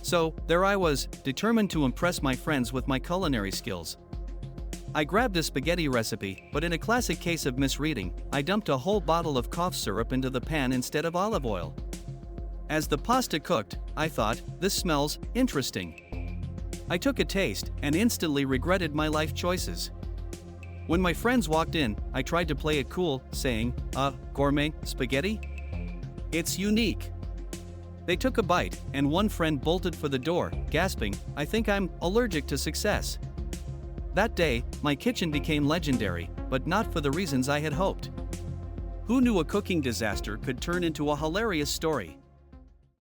So, there I was, determined to impress my friends with my culinary skills. I grabbed a spaghetti recipe, but in a classic case of misreading, I dumped a whole bottle of cough syrup into the pan instead of olive oil. As the pasta cooked, I thought, this smells interesting. I took a taste and instantly regretted my life choices. When my friends walked in, I tried to play it cool, saying, gourmet spaghetti? It's unique. They took a bite, and one friend bolted for the door, gasping, I think I'm allergic to success. That day, my kitchen became legendary, but not for the reasons I had hoped. Who knew a cooking disaster could turn into a hilarious story?